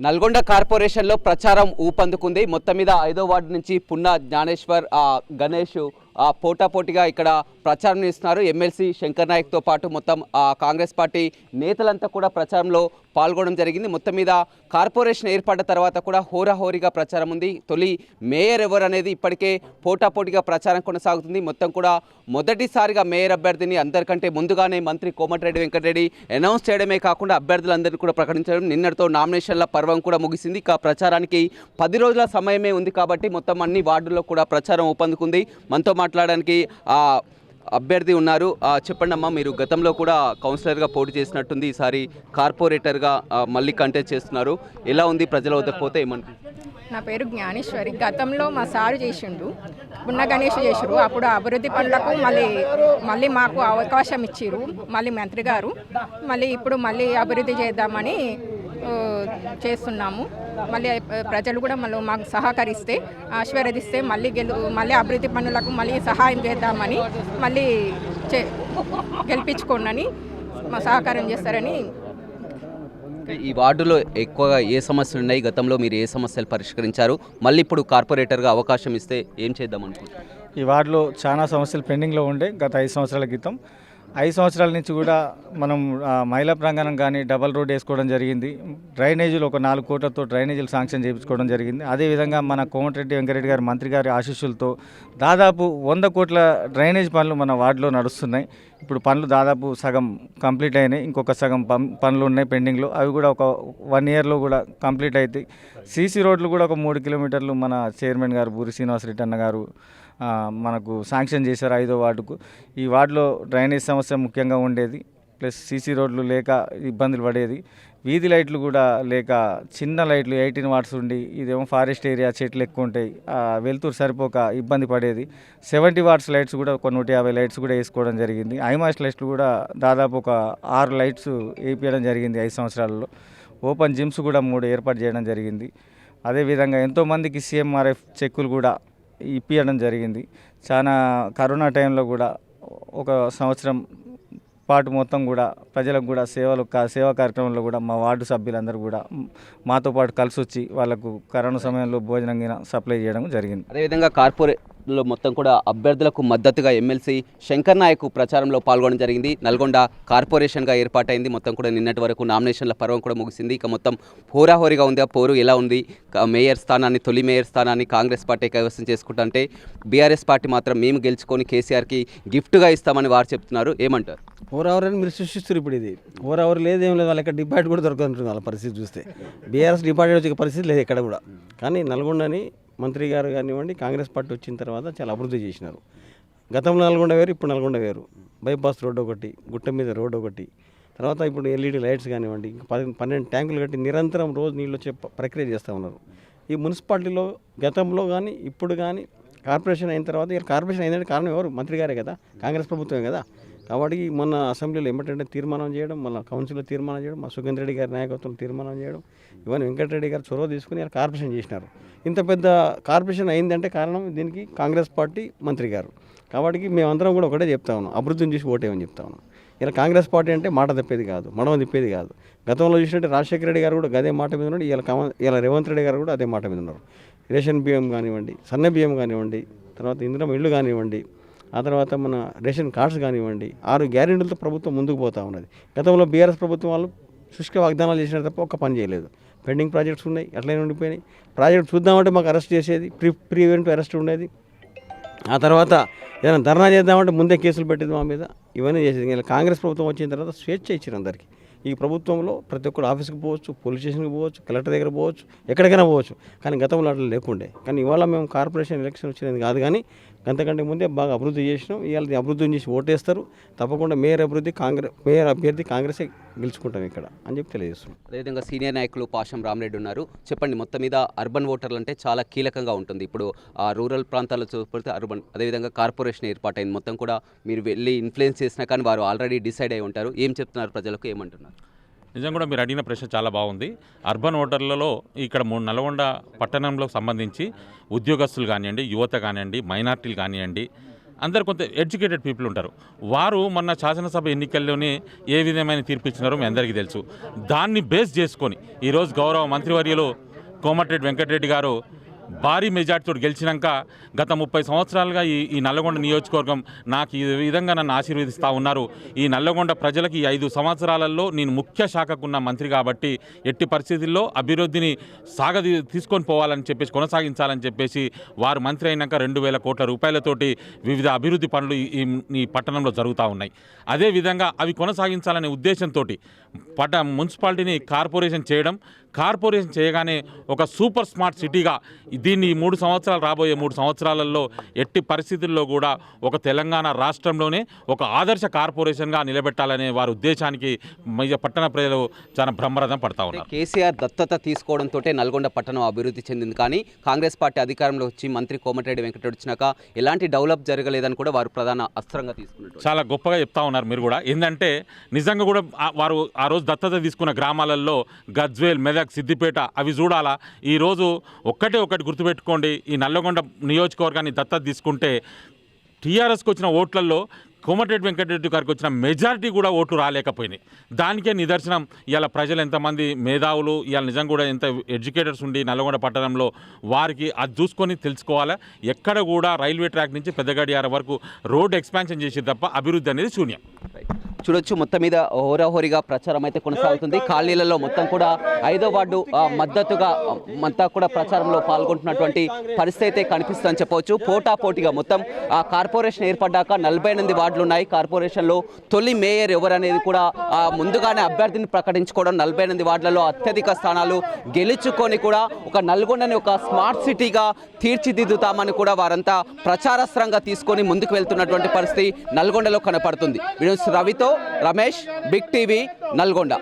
నల్గొండ కార్పొరేషన్లో ప్రచారం ఊపందుకుంది. మొత్తం మీద 5వ వార్డు నుంచి పున్నా జ్ఞానేశ్వర్ గణేష్ పోటాపోటీగా ఇక్కడ ప్రచారం ఇస్తున్నారు. ఎమ్మెల్సీ శంకర్ నాయక్తో పాటు మొత్తం కాంగ్రెస్ పార్టీ నేతలంతా కూడా ప్రచారంలో పాల్గొనడం జరిగింది. మొత్తం మీద కార్పొరేషన్ ఏర్పడ్డ తర్వాత కూడా హోరాహోరీగా ప్రచారం ఉంది. తొలి మేయర్ ఎవరు అనేది ఇప్పటికే పోటాపోటీగా ప్రచారం కొనసాగుతుంది. మొత్తం కూడా మొదటిసారిగా మేయర్ అభ్యర్థిని అందరికంటే ముందుగానే మంత్రి కోమటిరెడ్డి వెంకటరెడ్డి అనౌన్స్ చేయడమే కాకుండా అభ్యర్థులందరినీ కూడా ప్రకటించడం, నిన్నటితో నామినేషన్ల పర్వం కూడా ముగిసింది. ఇక ప్రచారానికి 10 రోజుల సమయమే ఉంది కాబట్టి మొత్తం అన్ని వార్డుల్లో కూడా ప్రచారం ఊపందుకుంది. మనతో మాట్లాడడానికి అభ్యర్థి ఉన్నారు. చెప్పండి అమ్మా, మీరు గతంలో కూడా కౌన్సిలర్గా పోటీ చేసినట్టుంది, ఈసారి కార్పొరేటర్గా మళ్ళీ కంటెస్ట్ చేస్తున్నారు. ఎలా ఉంది? ప్రజల వద్దకు పోతే ఏమనిపిస్తుంది? నా పేరు జ్ఞానేశ్వరి. గతంలో మా సారు చేసిండు, పున్న గణేష్ చేసారు. అప్పుడు అభివృద్ధి పనులకు మళ్ళీ మాకు అవకాశం ఇచ్చిర్రు మళ్ళీ మంత్రి గారు. ఇప్పుడు మళ్ళీ అభివృద్ధి చేద్దామని చేస్తున్నాము. మళ్ళీ ప్రజలు కూడా మళ్ళీ మాకు సహకరిస్తే ఆశీర్వదిస్తే మళ్ళీ అభివృద్ధి పనులకు మళ్ళీ సహాయం చేద్దామని మళ్ళీ గెలిపించుకోండి మా సహకారం చేస్తారని. ఈ వార్డులో ఎక్కువగా ఏ సమస్యలు ఉన్నాయి? గతంలో మీరు ఏ సమస్యలు పరిష్కరించారు? మళ్ళీ ఇప్పుడు కార్పొరేటర్గా అవకాశం ఇస్తే ఏం చేద్దాం అనుకుంటున్నారు? ఈ వార్డులో చాలా సమస్యలు పెండింగ్లో ఉండే గత 5 సంవత్సరాల క్రితం. 5 సంవత్సరాల నుంచి కూడా మనం మహిళా ప్రాంగణం కానీ డబల్ రోడ్ వేసుకోవడం జరిగింది. డ్రైనేజీలు ఒక 4 కోట్లతో డ్రైనేజీలు శాంక్షన్ చేయించుకోవడం జరిగింది. అదేవిధంగా మన కోమటిరెడ్డి వెంకరెడ్డి గారు మంత్రి గారి ఆశీస్సులతో దాదాపు 100 కోట్ల డ్రైనేజ్ పనులు మన వార్డులో నడుస్తున్నాయి. ఇప్పుడు పనులు దాదాపు సగం కంప్లీట్ అయినాయి, ఇంకొక సగం పనులు ఉన్నాయి పెండింగ్లో. అవి కూడా ఒక 1 ఇయర్లో కూడా కంప్లీట్ అవుతాయి. సీసీ రోడ్లు కూడా ఒక 3 కిలోమీటర్లు మన చైర్మన్ గారు బూరి శ్రీనివాసరెడ్డి అన్న గారు మనకు శాంక్షన్ చేశారు 5వ వార్డుకు. ఈ వార్డులో డ్రైనేజ్ సమస్య ముఖ్యంగా ఉండేది, ప్లస్ సీసీ రోడ్లు లేక ఇబ్బందులు పడేది. వీధి లైట్లు కూడా లేక చిన్న లైట్లు 18 వాట్స్ ఉండి, ఇదేమో ఫారెస్ట్ ఏరియా, చెట్లు ఎక్కువ ఉంటాయి, వెలుతురు సరిపోక ఇబ్బంది పడేది. 70 వాట్స్ లైట్స్ కూడా ఒక 150 లైట్స్ కూడా వేసుకోవడం జరిగింది. ఐమాస్ లైట్స్ కూడా దాదాపు ఒక 6 లైట్స్ వేయించడం జరిగింది 5 సంవత్సరాలలో. ఓపెన్ జిమ్స్ కూడా 3 ఏర్పాటు చేయడం జరిగింది. అదేవిధంగా ఎంతోమందికి సీఎంఆర్ఎఫ్ చెక్కులు కూడా ఇప్పించడం జరిగింది. చాలా కరోనా టైంలో కూడా ఒక సంవత్సరం పాటు మొత్తం కూడా ప్రజలకు కూడా సేవా కార్యక్రమంలో కూడా మా వార్డు సభ్యులందరూ కూడా మాతో పాటు కలిసి వచ్చి వాళ్ళకు కరోనా సమయంలో భోజనం సప్లై చేయడం జరిగింది. అదేవిధంగా కార్పొరేట్లో మొత్తం కూడా అభ్యర్థులకు మద్దతుగా ఎమ్మెల్సీ శంకర్ నాయక్ ప్రచారంలో పాల్గొనడం జరిగింది. నల్గొండ కార్పొరేషన్గా ఏర్పాటైంది. మొత్తం కూడా నిన్నటి వరకు నామినేషన్ల పర్వం కూడా ముగిసింది. ఇక మొత్తం హోరాహోరీగా ఉంది. ఆ పోరు ఎలా ఉంది? మేయర్ స్థానాన్ని, తొలి మేయర్ స్థానాన్ని కాంగ్రెస్ పార్టీ కైవసం చేసుకుంటుంటే బీఆర్ఎస్ పార్టీ మాత్రం మేము గెలుచుకొని కేసీఆర్కి గిఫ్ట్గా ఇస్తామని వారు చెప్తున్నారు. ఏమంటారు? ఓవర్ అని మీరు సృష్టిస్తారు. ఇప్పుడు ఇది ఓవర్ లేదేం లేదు, వాళ్ళ డిపాజిట్ కూడా దొరకదంటుంది వాళ్ళ పరిస్థితి చూస్తే. బీఆర్ఎస్ డిపాజిట్ వచ్చే పరిస్థితి లేదు ఎక్కడ కూడా. కానీ నల్గొండని మంత్రి గారు కానివ్వండి, కాంగ్రెస్ పార్టీ వచ్చిన తర్వాత చాలా అభివృద్ధి చేసినారు. గతంలో నల్గొండ వేరు, ఇప్పుడు నల్గొండ వేరు. బైపాస్ రోడ్డు ఒకటి, గుట్ట మీద రోడ్డు ఒకటి, తర్వాత ఇప్పుడు ఎల్ఈడి లైట్స్ కానివ్వండి, 12 ట్యాంకులు కట్టి నిరంతరం రోజు నీళ్ళు వచ్చే ప్రక్రియ చేస్తూ ఉన్నారు. ఈ మున్సిపాలిటీలో గతంలో కానీ ఇప్పుడు కానీ కార్పొరేషన్ అయిన తర్వాత, కార్పొరేషన్ అయిందంటే కారణం ఎవరు? మంత్రి గారే కదా, కాంగ్రెస్ ప్రభుత్వమే కదా. కాబట్టి మొన్న అసెంబ్లీలో ఏమిటంటే తీర్మానం చేయడం, మళ్ళీ కౌన్సిల్లో తీర్మానం చేయడం, మా సుగంధ్ రెడ్డి గారి నాయకత్వం తీర్మానం చేయడం, ఇవన్నీ వెంకటరెడ్డి గారు చొరవ తీసుకుని కార్పొరేషన్ చేసినారు. ఇంత పెద్ద కార్పొరేషన్ అయిందంటే కారణం దీనికి కాంగ్రెస్ పార్టీ, మంత్రి గారు. కాబట్టి మేమందరం కూడా ఒకటే చెప్తా ఉన్నాం, అభివృద్ధిని చూసి ఓటేమని చెప్తా ఉన్నాం. ఇలా కాంగ్రెస్ పార్టీ అంటే మాట తప్పేది కాదు, మడమ తిప్పేది కాదు. గతంలో చూసినట్టు రాజశేఖర రెడ్డి గారు కూడా అదే మాట మీద ఉన్నాడు. ఇలా రేవంత్ రెడ్డి గారు కూడా అదే మాట మీద ఉన్నారు. రేషన్ బియ్యం కానివ్వండి, సన్న బియ్యం కానివ్వండి, తర్వాత ఇందిరమ్మ ఇళ్ళు కానివ్వండి, ఆ తర్వాత మన రేషన్ కార్డ్స్ కానివ్వండి, 6 గ్యారెంటీలతో ప్రభుత్వం ముందుకు పోతూ ఉన్నది. గతంలో బీఆర్ఎస్ ప్రభుత్వం వాళ్ళు శుష్క వాగ్దానాలు చేసినా తప్ప ఒక్క పని చేయలేదు. పెండింగ్ ప్రాజెక్ట్స్ ఉన్నాయి, అట్లనే ఉండిపోయినాయి. ప్రాజెక్ట్ చూద్దామంటే మాకు అరెస్ట్ చేసేది, ప్రీవెంటివ్ అరెస్ట్ ఉండేది. ఆ తర్వాత ఏదైనా ధర్నా చేద్దామంటే ముందే కేసులు పెట్టేది మా మీద. ఇవన్నీ చేసేది. ఇలా కాంగ్రెస్ ప్రభుత్వం వచ్చిన తర్వాత స్వేచ్ఛ ఇచ్చారు అందరికీ. ఈ ప్రభుత్వంలో ప్రతి ఒక్కరు ఆఫీస్కి పోవచ్చు, పోలీస్ స్టేషన్కి పోవచ్చు, కలెక్టర్ దగ్గర పోవచ్చు, ఎక్కడికైనా పోవచ్చు. కానీ గతంలో అట్లా లేకుండే. కానీ ఇవాళ మేము కార్పొరేషన్ ఎలక్షన్ వచ్చినది కాదు, కానీ అంతకంటే ముందే బాగా అభివృద్ధి చేసినాం. ఇవాళ అభివృద్ధిని చేసి ఓటేస్తారు. తప్పకుండా మేయర్ అభ్యర్థి కాంగ్రెసే గెలుచుకుంటాం ఇక్కడ అని చెప్పి తెలియజేస్తున్నాం. అదేవిధంగా సీనియర్ నాయకులు పాషం రామరెడ్డి ఉన్నారు. చెప్పండి, మొత్తం మీద అర్బన్ ఓటర్లు అంటే చాలా కీలకంగా ఉంటుంది. ఇప్పుడు రూరల్ ప్రాంతాల్లో చూస్తే అర్బన్, అదేవిధంగా కార్పొరేషన్ ఏర్పాటైంది. మొత్తం కూడా మీరు వెళ్ళి ఇన్ఫ్లుయెన్స్ చేసినా కానీ వారు ఆల్రెడీ డిసైడ్ అయి ఉంటారు. ఏం చెప్తున్నారు ప్రజలకు, ఏమంటున్నారు? నిజంగా కూడా మీరు అడిగిన ప్రశ్న చాలా బాగుంది. అర్బన్ ఓటర్లలో ఇక్కడ నల్గొండ పట్టణంలో సంబంధించి ఉద్యోగస్తులు కానివ్వండి, యువత కానివ్వండి, మైనార్టీలు కానివ్వండి, అందరు కొంత ఎడ్యుకేటెడ్ పీపుల్ ఉంటారు. వారు మొన్న శాసనసభ ఎన్నికల్లోనే ఏ విధమైన తీర్పు ఇచ్చినారో మీ అందరికీ తెలుసు. దాన్ని బేస్ చేసుకొని ఈరోజు గౌరవ మంత్రివర్యులు కోమటిరెడ్డి వెంకటరెడ్డి గారు భారీ మెజార్టీతో గెలిచినాక గత 30 సంవత్సరాలుగా ఈ నల్లగొండ నియోజకవర్గం నాకు ఈ విధంగా నన్ను ఆశీర్వదిస్తూ ఉన్నారు. ఈ నల్లగొండ ప్రజలకి ఈ 5 సంవత్సరాలలో నేను ముఖ్య శాఖకున్న మంత్రి కాబట్టి ఎట్టి పరిస్థితుల్లో అభివృద్ధిని తీసుకొని పోవాలని చెప్పేసి కొనసాగించాలని చెప్పేసి వారు మంత్రి అయినాక 2,000 కోట్ల రూపాయలతోటి వివిధ అభివృద్ధి పనులు ఈ పట్టణంలో జరుగుతూ ఉన్నాయి. అదేవిధంగా అవి కొనసాగించాలనే ఉద్దేశంతో మున్సిపాలిటీని కార్పొరేషన్ చేయగానే ఒక సూపర్ స్మార్ట్ సిటీగా దీన్ని 3 సంవత్సరాలు రాబోయే 3 సంవత్సరాలలో ఎట్టి పరిస్థితుల్లో కూడా ఒక తెలంగాణ రాష్ట్రంలోనే ఒక ఆదర్శ కార్పొరేషన్గా నిలబెట్టాలనే వారి ఉద్దేశానికి పట్టణ ప్రజలు చాలా బ్రహ్మరథం పడతా ఉన్నారు. కేసీఆర్ దత్తత తీసుకోవడంతో నల్గొండ పట్టణం అభివృద్ధి చెందింది. కానీ కాంగ్రెస్ పార్టీ అధికారంలో వచ్చి మంత్రి కోమటిరెడ్డి వెంకటరెడ్డి వచ్చినాక ఎలాంటి డెవలప్ జరగలేదని కూడా వారు ప్రధాన అస్త్రంగా తీసుకున్నారు. చాలా గొప్పగా చెప్తా ఉన్నారు మీరు కూడా. ఏంటంటే నిజంగా కూడా వారు ఆ రోజు దత్తత తీసుకున్న గ్రామాలలో గజ్వేల్, మెదక్, సిద్దిపేట అవి చూడాలా. ఈరోజు ఒకటి గుర్తుపెట్టుకోండి, ఈ నల్లగొండ నియోజకవర్గాన్ని దత్తత తీసుకుంటే టీఆర్ఎస్కి వచ్చిన ఓట్లలో కోమటిరెడ్డి వెంకటరెడ్డి గారికి వచ్చిన మెజారిటీ కూడా ఓట్లు రాలేకపోయినాయి. దానికే నిదర్శనం ఇవాళ ప్రజలు ఎంతమంది మేధావులు ఇవాళ నిజంగా కూడా ఎంత ఎడ్యుకేటర్స్ ఉండి నల్లగొండ పట్టణంలో వారికి అది చూసుకొని తెలుసుకోవాలా. ఎక్కడ కూడా రైల్వే ట్రాక్ నుంచి పెద్దగడియార వరకు రోడ్ ఎక్స్పాన్షన్ చేసి తప్ప అభివృద్ధి అనేది శూన్యం. చూడొచ్చు, మొత్తం మీద హోరాహోరీగా ప్రచారం అయితే కొనసాగుతుంది. కాలనీలలో మొత్తం కూడా 5వ వార్డు మద్దతుగా అంతా కూడా ప్రచారంలో పాల్గొంటున్నటువంటి పరిస్థితి అయితే కనిపిస్తుందని చెప్పవచ్చు. పోటాపోటీగా మొత్తం కార్పొరేషన్ ఏర్పడ్డాక 48 వార్డులు ఉన్నాయి. కార్పొరేషన్లో తొలి మేయర్ ఎవరనేది కూడా ముందుగానే అభ్యర్థిని ప్రకటించుకోవడం, 48 వార్డులలో అత్యధిక స్థానాలు గెలుచుకొని కూడా ఒక నల్గొండని ఒక స్మార్ట్ సిటీగా తీర్చిదిద్దుతామని కూడా వారంతా ప్రచారాస్త్రంగా తీసుకొని ముందుకు వెళ్తున్నటువంటి పరిస్థితి నల్గొండలో కనపడుతుంది. రవితో రమేష్, బిగ్ టీవీ, నల్గొండ.